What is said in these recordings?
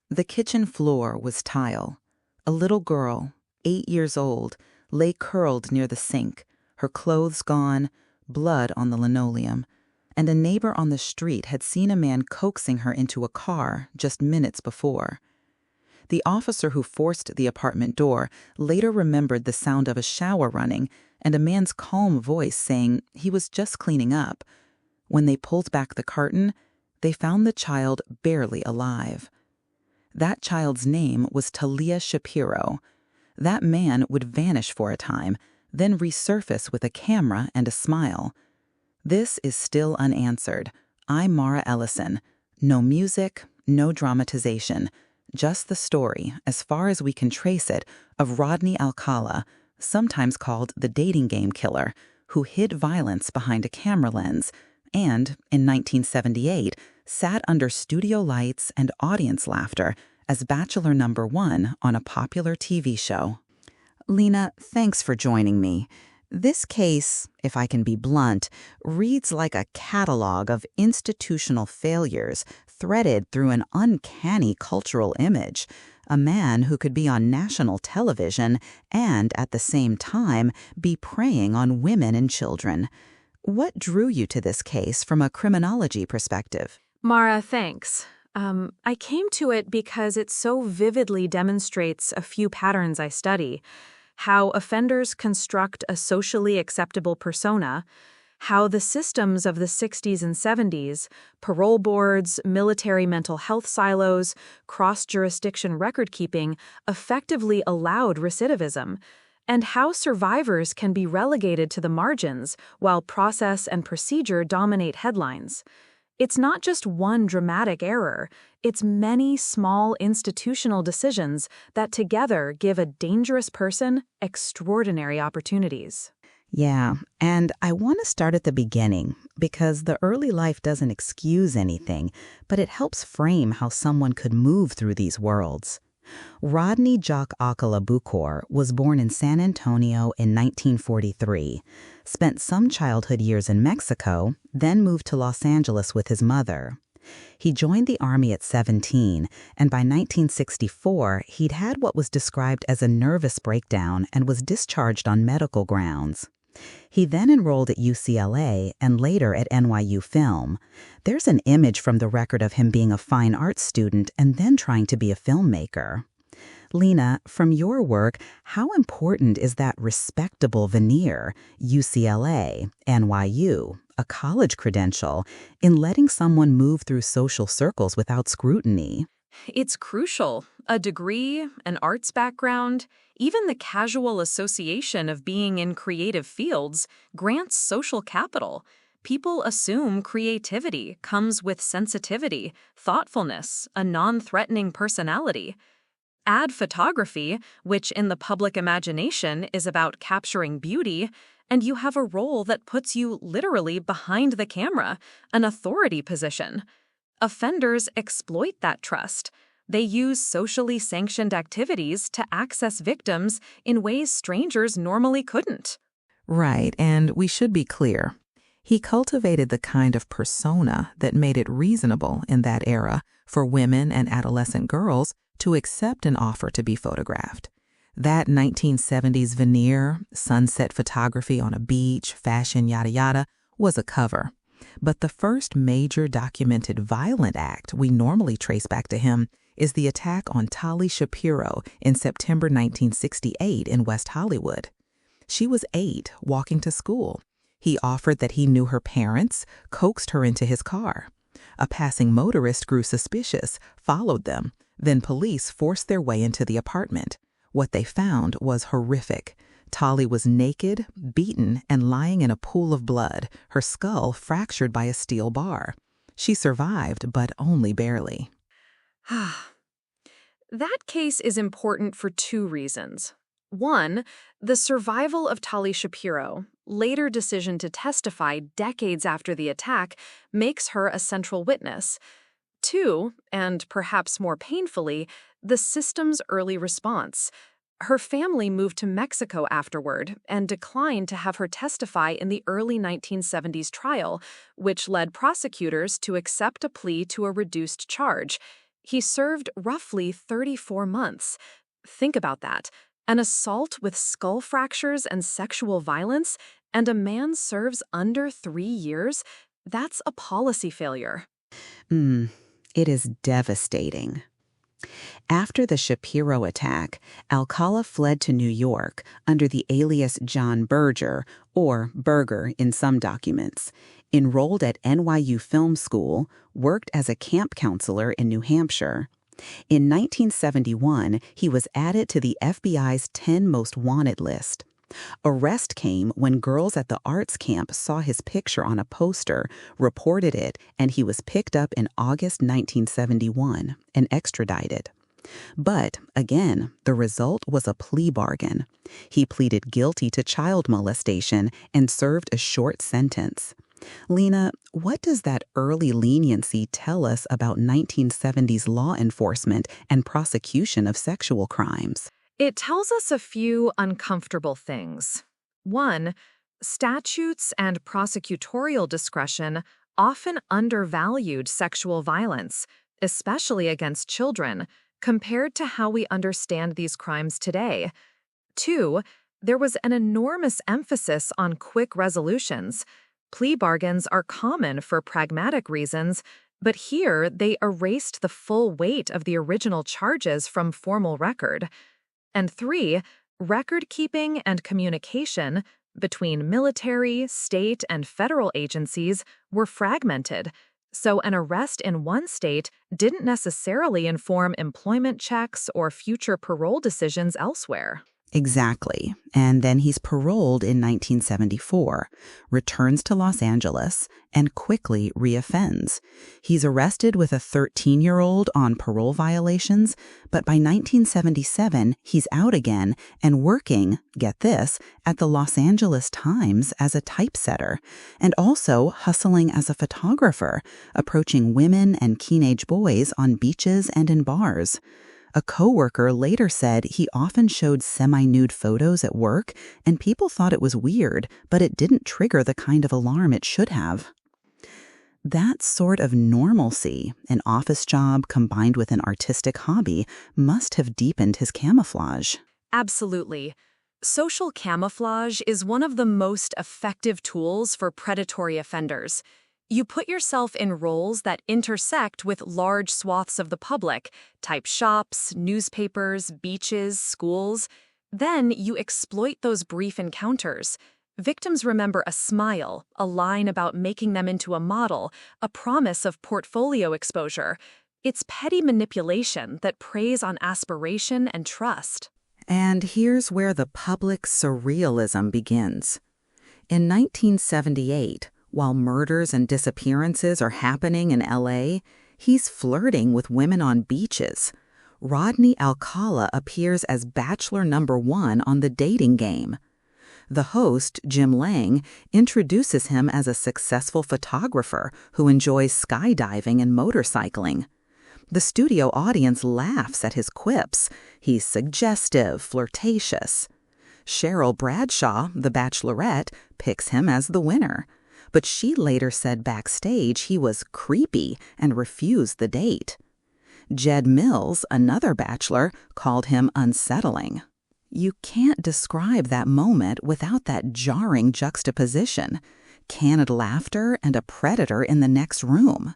The kitchen floor was tile. A little girl, 8 years old, lay curled near the sink, her clothes gone, blood on the linoleum, and a neighbor on the street had seen a man coaxing her into a car just minutes before. The officer who forced the apartment door later remembered the sound of a shower running and a man's calm voice saying he was just cleaning up. When they pulled back the curtain, they found the child barely alive. That child's name was Talia Shapiro. That man would vanish for a time, then resurface with a camera and a smile. This is still unanswered. I'm Mara Ellison. No music, no dramatization. Just the story, as far as we can trace it, of Rodney Alcala, sometimes called the dating game killer, who hid violence behind a camera lens and, in 1978, sat under studio lights and audience laughter as Bachelor Number One on a popular TV show. Lena, thanks for joining me. This case, if I can be blunt, reads like a catalog of institutional failures threaded through an uncanny cultural image. A man who could be on national television and, at the same time, be preying on women and children. What drew you to this case from a criminology perspective? Mara, thanks. I came to it because it so vividly demonstrates a few patterns I study. How offenders construct a socially acceptable persona, how the systems of the 60s and 70s, parole boards, military mental health silos, cross-jurisdiction record-keeping, effectively allowed recidivism, and how survivors can be relegated to the margins while process and procedure dominate headlines. It's not just one dramatic error, it's many small institutional decisions that together give a dangerous person extraordinary opportunities. Yeah, and I want to start at the beginning because the early life doesn't excuse anything, but it helps frame how someone could move through these worlds. Rodney Alcala Bucor was born in San Antonio in 1943, spent some childhood years in Mexico, then moved to Los Angeles with his mother. He joined the Army at 17, and by 1964, he'd had what was described as a nervous breakdown and was discharged on medical grounds. He then enrolled at UCLA and later at NYU Film. There's an image from the record of him being a fine arts student and then trying to be a filmmaker. Lena, from your work, how important is that respectable veneer, UCLA, NYU, a college credential, in letting someone move through social circles without scrutiny? It's crucial. A degree, an arts background, even the casual association of being in creative fields grants social capital. People assume creativity comes with sensitivity, thoughtfulness, a non-threatening personality. Add photography, which in the public imagination is about capturing beauty, and you have a role that puts you literally behind the camera, an authority position. Offenders exploit that trust. They use socially sanctioned activities to access victims in ways strangers normally couldn't. Right, and we should be clear. He cultivated the kind of persona that made it reasonable in that era for women and adolescent girls to accept an offer to be photographed. That 1970s veneer, sunset photography on a beach, fashion, yada yada, was a cover. But the first major documented violent act we normally trace back to him is the attack on Talia Shapiro in September 1968 in West Hollywood. She was 8, walking to school. He offered that he knew her parents, coaxed her into his car. A passing motorist grew suspicious, followed them. Then police forced their way into the apartment. What they found was horrific. Talia was naked, beaten, and lying in a pool of blood, her skull fractured by a steel bar. She survived, but only barely. That case is important for 2 reasons. One, the survival of Talia Shapiro, later decision to testify decades after the attack, makes her a central witness. 2, and perhaps more painfully, the system's early response. Her family moved to Mexico afterward and declined to have her testify in the early 1970s trial, which led prosecutors to accept a plea to a reduced charge. He served roughly 34 months. Think about that. An assault with skull fractures and sexual violence, and a man serves under 3 years? That's a policy failure. It is devastating. After the Shapiro attack, Alcala fled to New York under the alias John Berger, or Berger in some documents, enrolled at NYU Film School, worked as a camp counselor in New Hampshire. In 1971, he was added to the FBI's 10 Most Wanted list. Arrest came when girls at the arts camp saw his picture on a poster, reported it, and he was picked up in August 1971 and extradited. But, again, the result was a plea bargain. He pleaded guilty to child molestation and served a short sentence. Lena, what does that early leniency tell us about 1970s law enforcement and prosecution of sexual crimes? It tells us a few uncomfortable things. 1, statutes and prosecutorial discretion often undervalued sexual violence, especially against children, compared to how we understand these crimes today. 2, there was an enormous emphasis on quick resolutions. Plea bargains are common for pragmatic reasons, but here they erased the full weight of the original charges from formal record. And 3, record-keeping and communication between military, state, and federal agencies were fragmented, so an arrest in one state didn't necessarily inform employment checks or future parole decisions elsewhere. Exactly. And then he's paroled in 1974, returns to Los Angeles, and quickly reoffends. He's arrested with a 13-year-old on parole violations, but by 1977, he's out again and working, get this, at the Los Angeles Times as a typesetter, and also hustling as a photographer, approaching women and teenage boys on beaches and in bars. A coworker later said he often showed semi-nude photos at work, and people thought it was weird, but it didn't trigger the kind of alarm it should have. That sort of normalcy, an office job combined with an artistic hobby, must have deepened his camouflage. Absolutely. Social camouflage is one of the most effective tools for predatory offenders. You put yourself in roles that intersect with large swaths of the public, type shops, newspapers, beaches, schools. Then you exploit those brief encounters. Victims remember a smile, a line about making them into a model, a promise of portfolio exposure. It's petty manipulation that preys on aspiration and trust. And here's where the public surrealism begins. In 1978, while murders and disappearances are happening in L.A., he's flirting with women on beaches. Rodney Alcala appears as Bachelor Number One on the dating game. The host, Jim Lang, introduces him as a successful photographer who enjoys skydiving and motorcycling. The studio audience laughs at his quips. He's suggestive, flirtatious. Cheryl Bradshaw, the Bachelorette, picks him as the winner. But she later said backstage he was creepy and refused the date. Jed Mills, another bachelor, called him unsettling. You can't describe that moment without that jarring juxtaposition. Canned laughter and a predator in the next room.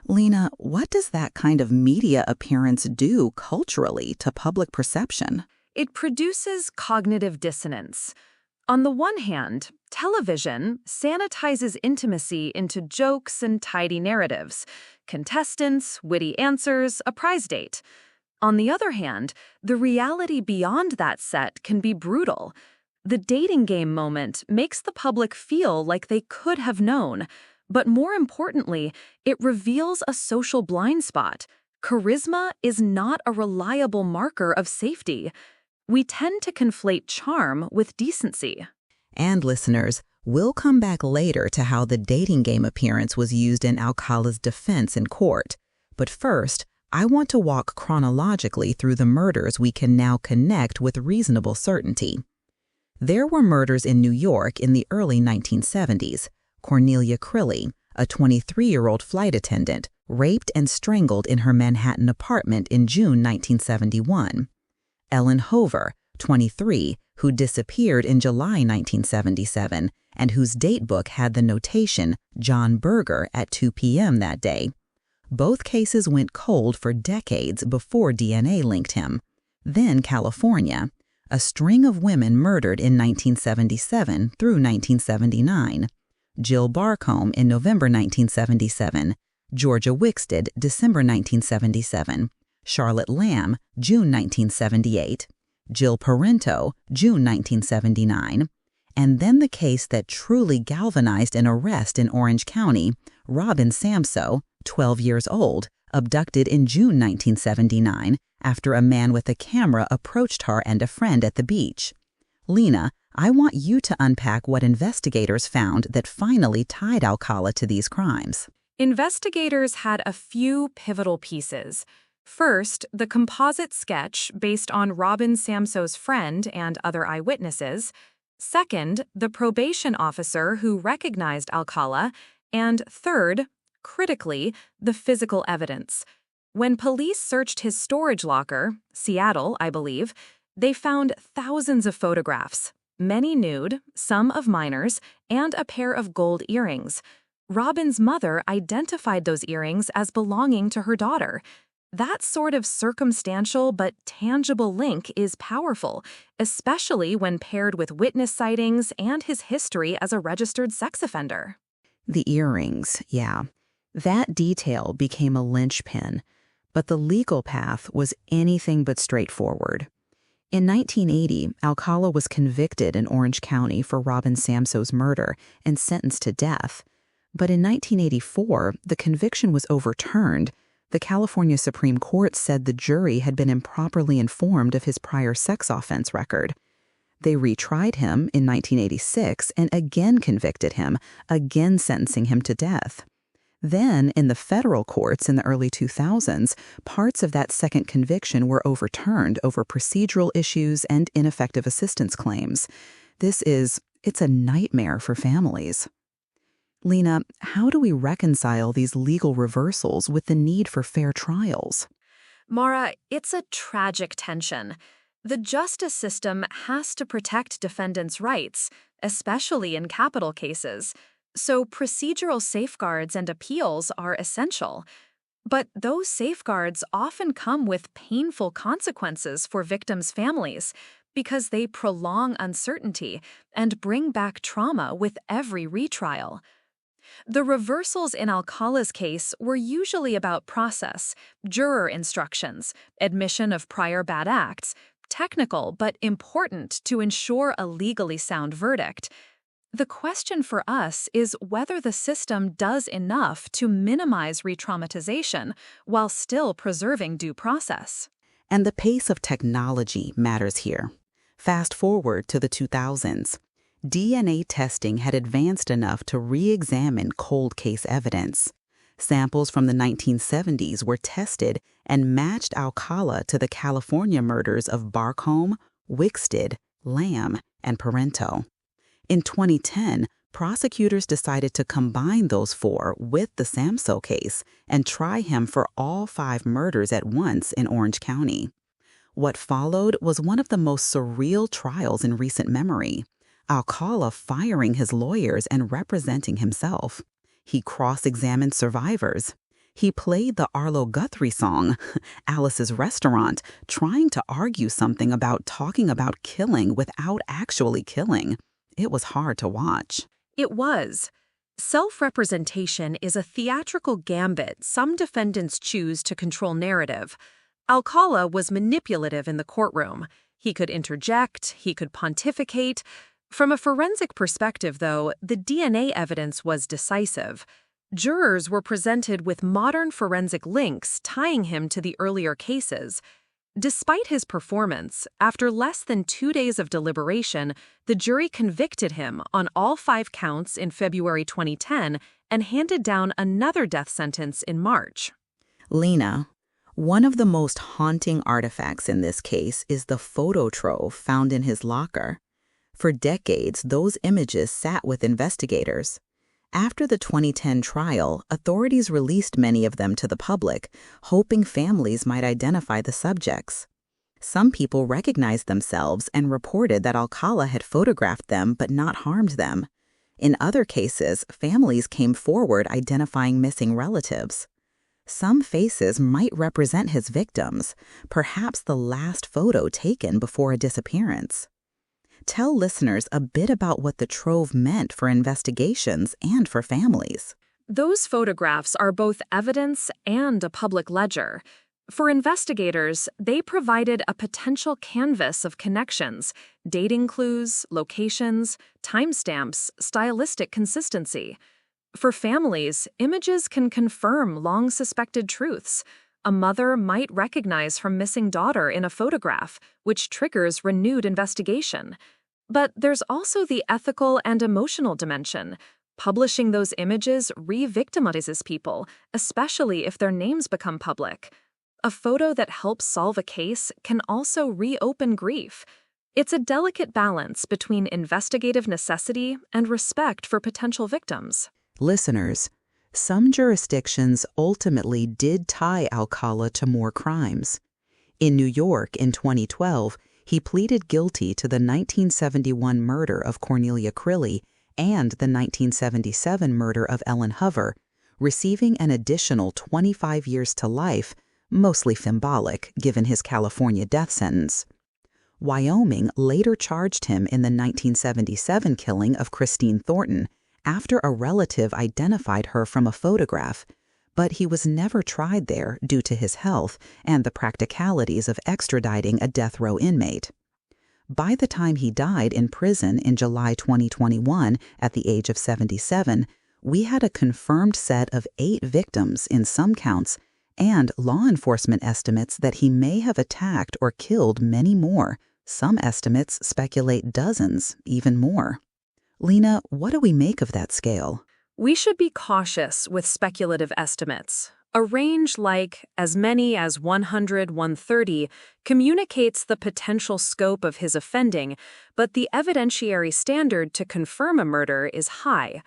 Lena, what does that kind of media appearance do culturally to public perception? It produces cognitive dissonance. On the one hand, television sanitizes intimacy into jokes and tidy narratives, contestants, witty answers, a prize date. On the other hand, the reality beyond that set can be brutal. The dating game moment makes the public feel like they could have known, but more importantly, it reveals a social blind spot. Charisma is not a reliable marker of safety. We tend to conflate charm with decency. And listeners, we'll come back later to how the dating game appearance was used in Alcala's defense in court. But first, I want to walk chronologically through the murders we can now connect with reasonable certainty. There were murders in New York in the early 1970s. Cornelia Crilly, a 23-year-old flight attendant, raped and strangled in her Manhattan apartment in June 1971. Ellen Hover, 23, who disappeared in July 1977 and whose datebook had the notation John Berger at 2 p.m. that day. Both cases went cold for decades before DNA linked him. Then California, a string of women murdered in 1977 through 1979. Jill Barcombe in November 1977, Georgia Wixted, December 1977, Charlotte Lamb, June 1978, Jill Parento, June 1979, and then the case that truly galvanized an arrest in Orange County, Robin Samsoe, 12 years old, abducted in June 1979 after a man with a camera approached her and a friend at the beach. Lena, I want you to unpack what investigators found that finally tied Alcala to these crimes. Investigators had a few pivotal pieces. First, the composite sketch based on Robin Samsoe's friend and other eyewitnesses. Second, the probation officer who recognized Alcala. And third, critically, the physical evidence. When police searched his storage locker, Seattle, I believe, they found thousands of photographs, many nude, some of minors, and a pair of gold earrings. Robin's mother identified those earrings as belonging to her daughter. That sort of circumstantial but tangible link is powerful, especially when paired with witness sightings and his history as a registered sex offender. The earrings, yeah. That detail became a linchpin, but the legal path was anything but straightforward. In 1980, Alcala was convicted in Orange County for Robin Samsoe's murder and sentenced to death. But in 1984, the conviction was overturned. The California Supreme Court said the jury had been improperly informed of his prior sex offense record. They retried him in 1986 and again convicted him, again sentencing him to death. Then, in the federal courts in the early 2000s, parts of that second conviction were overturned over procedural issues and ineffective assistance claims. It's a nightmare for families. Lena, how do we reconcile these legal reversals with the need for fair trials? Mara, it's a tragic tension. The justice system has to protect defendants' rights, especially in capital cases. So procedural safeguards and appeals are essential. But those safeguards often come with painful consequences for victims' families because they prolong uncertainty and bring back trauma with every retrial. The reversals in Alcala's case were usually about process, juror instructions, admission of prior bad acts, technical but important to ensure a legally sound verdict. The question for us is whether the system does enough to minimize re-traumatization while still preserving due process. And the pace of technology matters here. Fast forward to the 2000s. DNA testing had advanced enough to re-examine cold case evidence. Samples from the 1970s were tested and matched Alcala to the California murders of Barcombe, Wixted, Lamb, and Parento. In 2010, prosecutors decided to combine those four with the Samsoe case and try him for all 5 murders at once in Orange County. What followed was one of the most surreal trials in recent memory. Alcala firing his lawyers and representing himself. He cross-examined survivors. He played the Arlo Guthrie song, Alice's Restaurant, trying to argue something about talking about killing without actually killing. It was hard to watch. It was. Self-representation is a theatrical gambit some defendants choose to control narrative. Alcala was manipulative in the courtroom. He could interject, he could pontificate. From a forensic perspective, though, the DNA evidence was decisive. Jurors were presented with modern forensic links tying him to the earlier cases. Despite his performance, after less than 2 days of deliberation, the jury convicted him on all 5 counts in February 2010 and handed down another death sentence in March. Lena, one of the most haunting artifacts in this case is the photo trove found in his locker. For decades, those images sat with investigators. After the 2010 trial, authorities released many of them to the public, hoping families might identify the subjects. Some people recognized themselves and reported that Alcala had photographed them but not harmed them. In other cases, families came forward identifying missing relatives. Some faces might represent his victims, perhaps the last photo taken before a disappearance. Tell listeners a bit about what the trove meant for investigations and for families. Those photographs are both evidence and a public ledger. For investigators, they provided a potential canvas of connections, dating clues, locations, timestamps, stylistic consistency. For families, images can confirm long-suspected truths. A mother might recognize her missing daughter in a photograph, which triggers renewed investigation. But there's also the ethical and emotional dimension. Publishing those images re-victimizes people, especially if their names become public. A photo that helps solve a case can also reopen grief. It's a delicate balance between investigative necessity and respect for potential victims. Listeners, some jurisdictions ultimately did tie Alcala to more crimes. In New York in 2012, he pleaded guilty to the 1971 murder of Cornelia Crilly and the 1977 murder of Ellen Hover, receiving an additional 25 years to life, mostly symbolic given his California death sentence. Wyoming later charged him in the 1977 killing of Christine Thornton after a relative identified her from a photograph, but he was never tried there due to his health and the practicalities of extraditing a death row inmate. By the time he died in prison in July 2021 at the age of 77, we had a confirmed set of 8 victims in some counts and law enforcement estimates that he may have attacked or killed many more. Some estimates speculate dozens, even more. Lena, what do we make of that scale? We should be cautious with speculative estimates. A range like as many as 100-130 communicates the potential scope of his offending, but the evidentiary standard to confirm a murder is high.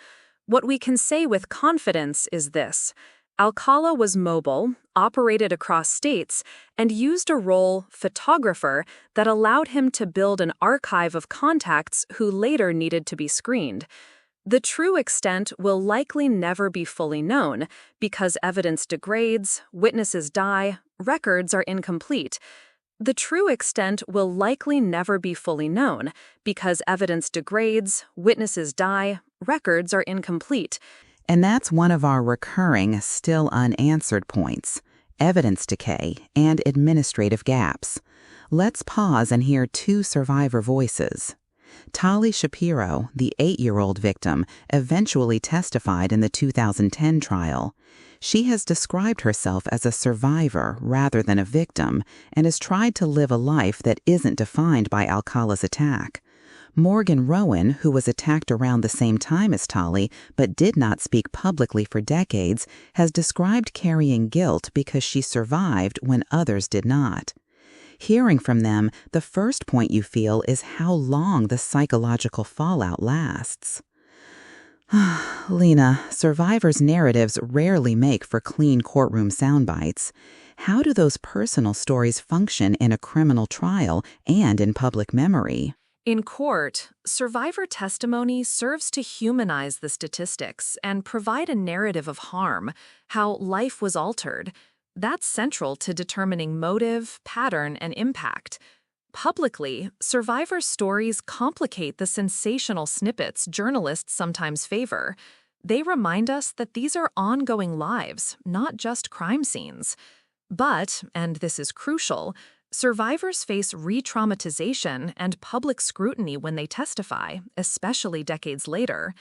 What we can say with confidence is this: Alcala was mobile, operated across states, and used a role photographer that allowed him to build an archive of contacts who later needed to be screened. The true extent will likely never be fully known because evidence degrades, witnesses die, records are incomplete. The true extent will likely never be fully known because evidence degrades, witnesses die, records are incomplete. And that's one of our recurring, still unanswered points: evidence decay and administrative gaps. Let's pause and hear 2 survivor voices. Tali Shapiro, the 8-year-old victim, eventually testified in the 2010 trial. She has described herself as a survivor rather than a victim and has tried to live a life that isn't defined by Alcala's attack. Morgan Rowan, who was attacked around the same time as Tali but did not speak publicly for decades, has described carrying guilt because she survived when others did not. Hearing from them, the first point you feel is how long the psychological fallout lasts. Lena, survivors' narratives rarely make for clean courtroom soundbites. How do those personal stories function in a criminal trial and in public memory? In court, survivor testimony serves to humanize the statistics and provide a narrative of harm, how life was altered. That's central to determining motive, pattern, and impact. Publicly, survivor stories complicate the sensational snippets journalists sometimes favor. They remind us that these are ongoing lives, not just crime scenes. But, and this is crucial, survivors face re-traumatization and public scrutiny when they testify, especially decades later.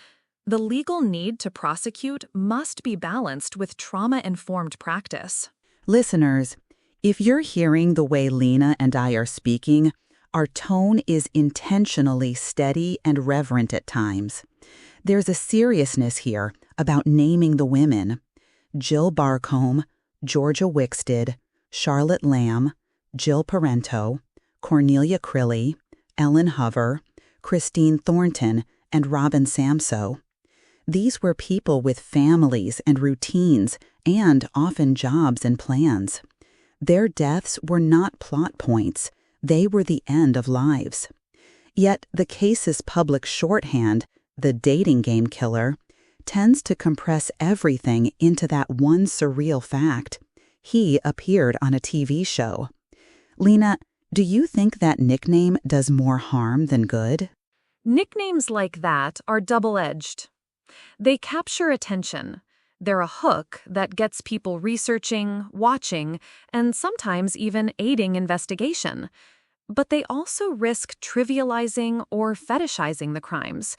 The legal need to prosecute must be balanced with trauma-informed practice. Listeners, if you're hearing the way Lena and I are speaking, our tone is intentionally steady and reverent at times. There's a seriousness here about naming the women: Jill Barcombe, Georgia Wixted, Charlotte Lamb, Jill Parento, Cornelia Crilly, Ellen Hover, Christine Thornton, and Robin Samso. These were people with families and routines, and often jobs and plans. Their deaths were not plot points. They were the end of lives. Yet the case's public shorthand, the dating game killer, tends to compress everything into that one surreal fact. He appeared on a TV show. Lena, do you think that nickname does more harm than good? Nicknames like that are double-edged. They capture attention. They're a hook that gets people researching, watching, and sometimes even aiding investigation. But they also risk trivializing or fetishizing the crimes.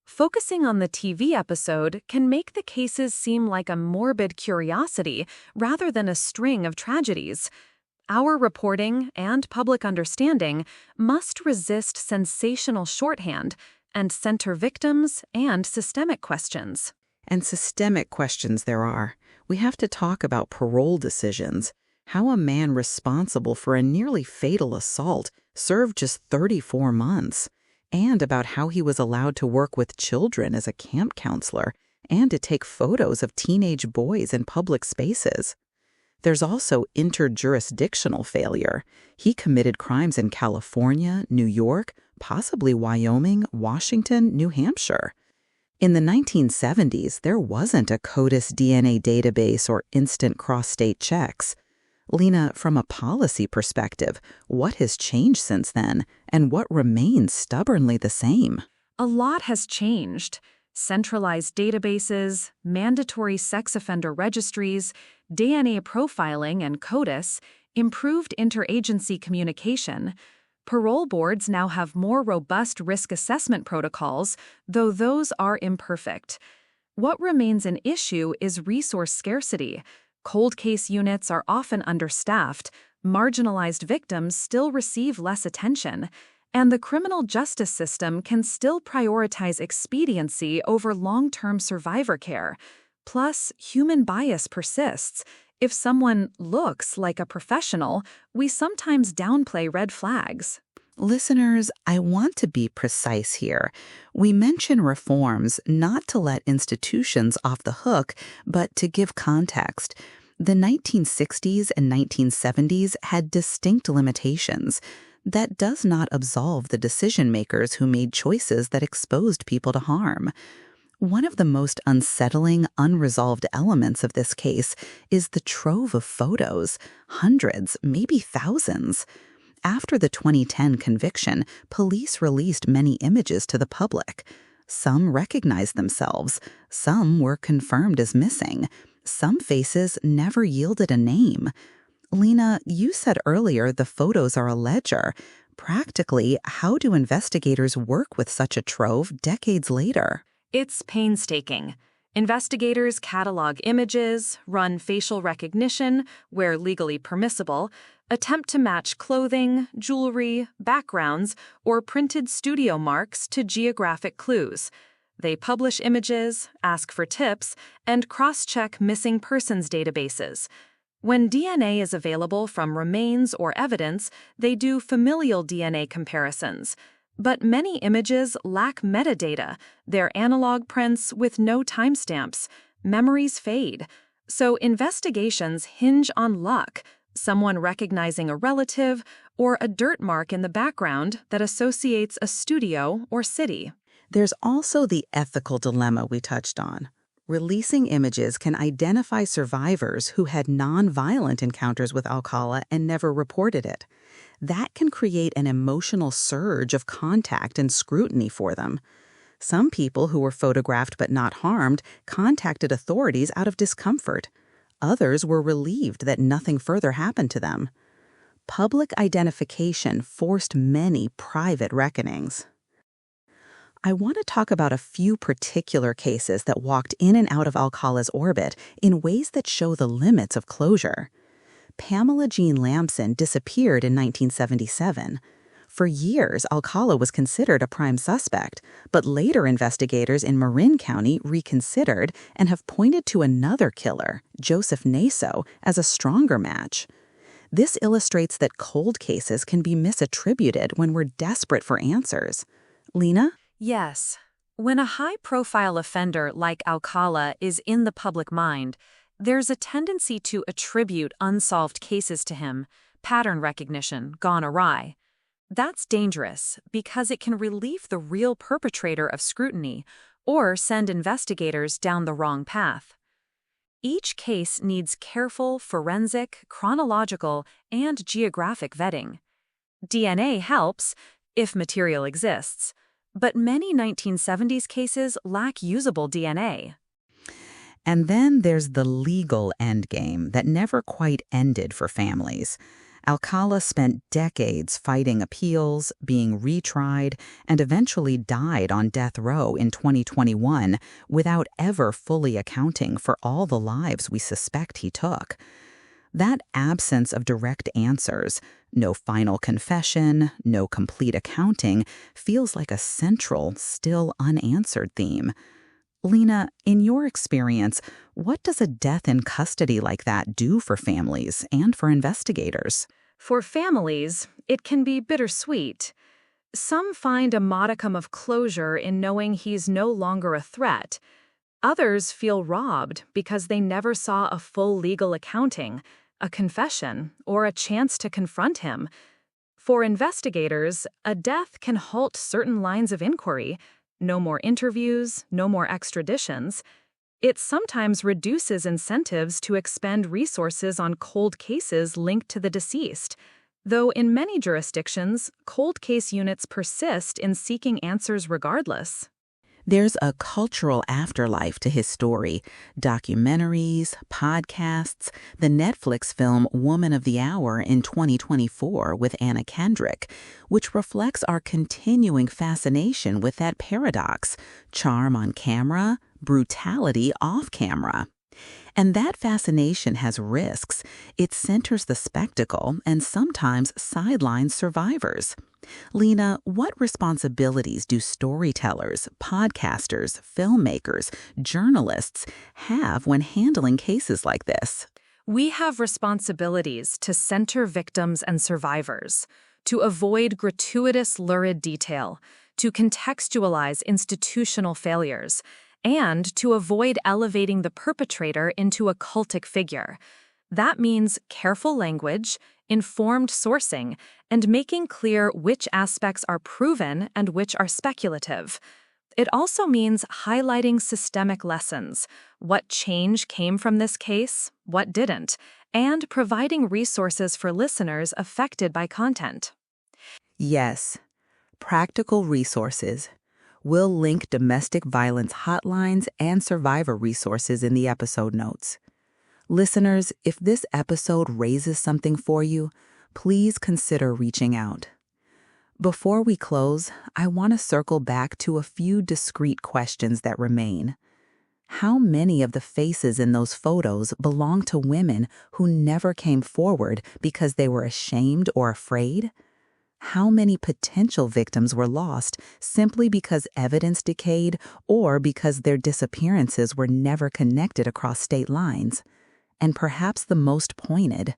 Focusing on the TV episode can make the cases seem like a morbid curiosity rather than a string of tragedies. Our reporting and public understanding must resist sensational shorthand and center victims and systemic questions. And systemic questions there are. We have to talk about parole decisions. How a man responsible for a nearly fatal assault served just 34 months. And about how he was allowed to work with children as a camp counselor and to take photos of teenage boys in public spaces. There's also interjurisdictional failure. He committed crimes in California, New York, possibly Wyoming, Washington, New Hampshire. In the 1970s, there wasn't a CODIS DNA database or instant cross-state checks. Lena, from a policy perspective, what has changed since then, and what remains stubbornly the same? A lot has changed. Centralized databases, mandatory sex offender registries, DNA profiling and CODIS, improved interagency communication. Parole boards now have more robust risk assessment protocols, though those are imperfect. What remains an issue is resource scarcity. Cold case units are often understaffed, marginalized victims still receive less attention, and the criminal justice system can still prioritize expediency over long-term survivor care. Plus, human bias persists. If someone looks like a professional, we sometimes downplay red flags. Listeners, I want to be precise here. We mention reforms not to let institutions off the hook, but to give context. The 1960s and 1970s had distinct limitations. That does not absolve the decision-makers who made choices that exposed people to harm. One of the most unsettling, unresolved elements of this case is the trove of photos, hundreds, maybe thousands. After the 2010 conviction, police released many images to the public. Some recognized themselves. Some were confirmed as missing. Some faces never yielded a name. Lena, you said earlier the photos are a ledger. Practically, how do investigators work with such a trove decades later? It's painstaking. Investigators catalog images, run facial recognition where legally permissible, attempt to match clothing, jewelry, backgrounds, or printed studio marks to geographic clues. They publish images, ask for tips, and cross-check missing persons databases. When DNA is available from remains or evidence, they do familial DNA comparisons. But many images lack metadata. They're analog prints with no timestamps. Memories fade. So investigations hinge on luck, someone recognizing a relative, or a dirt mark in the background that associates a studio or city. There's also the ethical dilemma we touched on. Releasing images can identify survivors who had non-violent encounters with Alcala and never reported it. That can create an emotional surge of contact and scrutiny for them. Some people who were photographed but not harmed contacted authorities out of discomfort. Others were relieved that nothing further happened to them. Public identification forced many private reckonings. I want to talk about a few particular cases that walked in and out of Alcala's orbit in ways that show the limits of closure. Pamela Jean Lamson disappeared in 1977. For years, Alcala was considered a prime suspect, but later investigators in Marin County reconsidered and have pointed to another killer, Joseph Naso, as a stronger match. This illustrates that cold cases can be misattributed when we're desperate for answers. Lena? Yes. When a high-profile offender like Alcala is in the public mind, there's a tendency to attribute unsolved cases to him, pattern recognition gone awry. That's dangerous because it can relieve the real perpetrator of scrutiny or send investigators down the wrong path. Each case needs careful forensic, chronological, and geographic vetting. DNA helps, if material exists, but many 1970s cases lack usable DNA. And then there's the legal endgame that never quite ended for families. Alcala spent decades fighting appeals, being retried, and eventually died on death row in 2021 without ever fully accounting for all the lives we suspect he took. That absence of direct answers, no final confession, no complete accounting, feels like a central, still unanswered theme. Lena, in your experience, what does a death in custody like that do for families and for investigators? For families, it can be bittersweet. Some find a modicum of closure in knowing he's no longer a threat. Others feel robbed because they never saw a full legal accounting, a confession, or a chance to confront him. For investigators, a death can halt certain lines of inquiry. No more interviews, no more extraditions. It sometimes reduces incentives to expend resources on cold cases linked to the deceased, though in many jurisdictions, cold case units persist in seeking answers regardless. There's a cultural afterlife to his story. Documentaries, podcasts, the Netflix film Woman of the Hour in 2024 with Anna Kendrick, which reflects our continuing fascination with that paradox: charm on camera, brutality off camera. And that fascination has risks. It centers the spectacle and sometimes sidelines survivors. Lena, what responsibilities do storytellers, podcasters, filmmakers, journalists have when handling cases like this? We have responsibilities to center victims and survivors, to avoid gratuitous lurid detail, to contextualize institutional failures, and to avoid elevating the perpetrator into a cultic figure. That means careful language, informed sourcing, and making clear which aspects are proven and which are speculative. It also means highlighting systemic lessons, what change came from this case, what didn't, and providing resources for listeners affected by content. Yes, practical resources. We'll link domestic violence hotlines and survivor resources in the episode notes. Listeners, if this episode raises something for you, please consider reaching out. Before we close, I want to circle back to a few discrete questions that remain. How many of the faces in those photos belong to women who never came forward because they were ashamed or afraid? How many potential victims were lost simply because evidence decayed or because their disappearances were never connected across state lines? And perhaps the most pointed,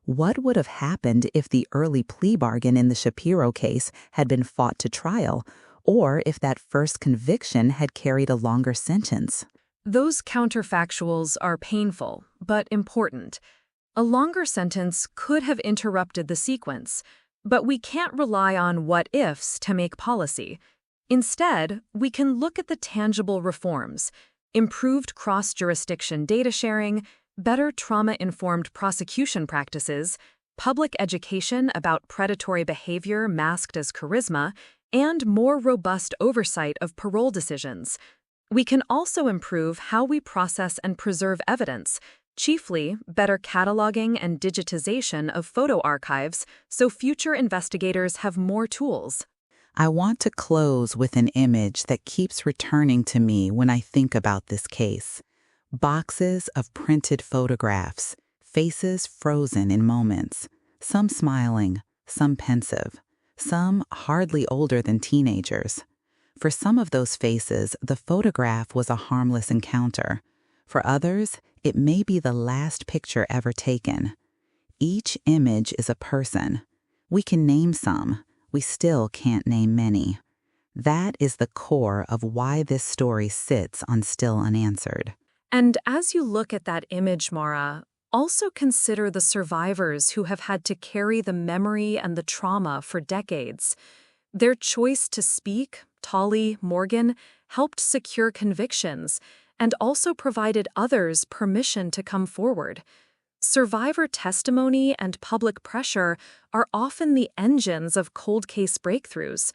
what would have happened if the early plea bargain in the Shapiro case had been fought to trial, or if that first conviction had carried a longer sentence? Those counterfactuals are painful, but important. A longer sentence could have interrupted the sequence, but we can't rely on what-ifs to make policy. Instead, we can look at the tangible reforms: improved cross-jurisdiction data sharing, better trauma-informed prosecution practices, public education about predatory behavior masked as charisma, and more robust oversight of parole decisions. We can also improve how we process and preserve evidence, chiefly better cataloging and digitization of photo archives so future investigators have more tools. I want to close with an image that keeps returning to me when I think about this case. Boxes of printed photographs, faces frozen in moments, some smiling, some pensive, some hardly older than teenagers. For some of those faces, the photograph was a harmless encounter. For others, it may be the last picture ever taken. Each image is a person. We can name some. We still can't name many. That is the core of why this story sits on Still Unanswered. And as you look at that image, Mara, also consider the survivors who have had to carry the memory and the trauma for decades. Their choice to speak, Tolly, Morgan, helped secure convictions and also provided others permission to come forward. Survivor testimony and public pressure are often the engines of cold case breakthroughs.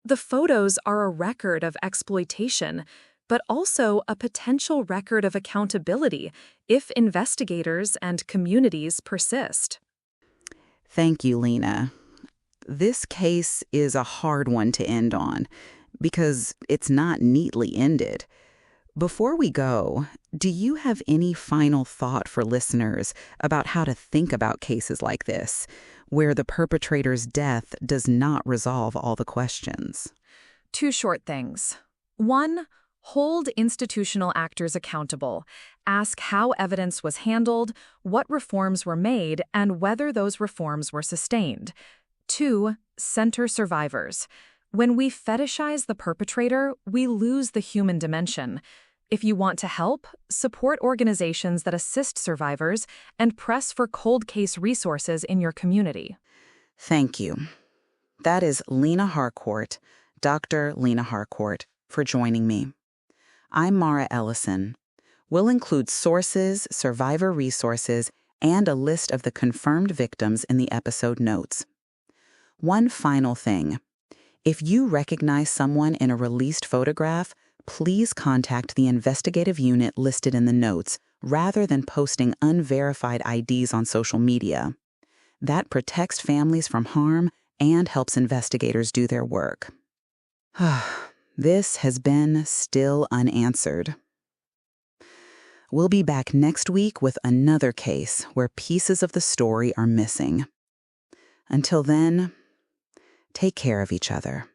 The photos are a record of exploitation, but also a potential record of accountability if investigators and communities persist. Thank you, Lena. This case is a hard one to end on because it's not neatly ended. Before we go, do you have any final thought for listeners about how to think about cases like this, where the perpetrator's death does not resolve all the questions? 2 short things. 1, hold institutional actors accountable. Ask how evidence was handled, what reforms were made, and whether those reforms were sustained. 2, center survivors. When we fetishize the perpetrator, we lose the human dimension. If you want to help, support organizations that assist survivors and press for cold case resources in your community. Thank you. That is Lena Harcourt, Dr. Lena Harcourt, for joining me. I'm Mara Ellison. We'll include sources, survivor resources, and a list of the confirmed victims in the episode notes. One final thing. If you recognize someone in a released photograph, please contact the investigative unit listed in the notes rather than posting unverified IDs on social media. That protects families from harm and helps investigators do their work. This has been Still Unanswered. We'll be back next week with another case where pieces of the story are missing. Until then, take care of each other.